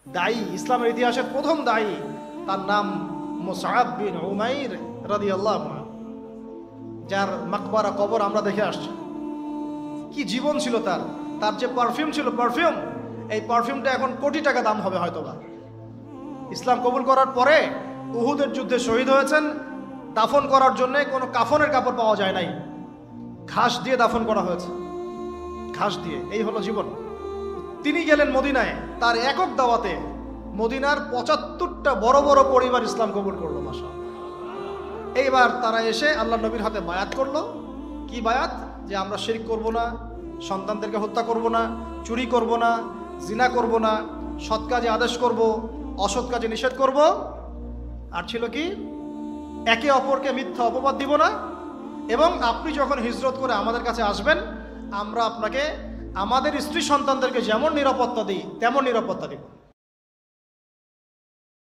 দায়ী, ইসলামের ইতিহাসের প্রথম দায়ী, তার নাম মুসআব বিন উমাইর রাদিয়াল্লাহু আনহু, যার মাকবারা কবর আমরা দেখে আসছি। কি জীবন ছিল তার! তার যে পারফিউম ছিল, পারফিউম, এই পারফিউমটা এখন কোটি টাকা দাম হবে হয়তোবা। ইসলাম কবুল করার পরে উহুদের যুদ্ধে শহীদ হয়েছেন। দাফন করার জন্য কোনো কাফনের কাপড় পাওয়া যায় নাই, ঘাস দিয়ে দাফন করা হয়েছে, ঘাস দিয়ে। এই হলো জীবন। তিনি গেলেন মদিনায়, তার একক দাওয়াতে মদিনার ৭৫টা বড় বড় পরিবার ইসলাম কবুল করলো। মাশাআল্লাহ। এইবার তারা এসে আল্লাহ নবীর হাতে বায়াত করলো। কি বায়াত? যে আমরা শিরক করব না, সন্তানদেরকে হত্যা করব না, চুরি করব না, জিনা করব না, সৎ কাজে আদেশ করব, অসৎ কাজে নিষেধ করব। আর ছিল কি? একে অপরকে মিথ্যা অপবাদ দিব না, এবং আপনি যখন হিজরত করে আমাদের কাছে আসবেন, আমরা আপনাকে আমাদের স্ত্রী সন্তানদেরকে যেমন নিরাপত্তা দিই তেমন নিরাপত্তা দিব।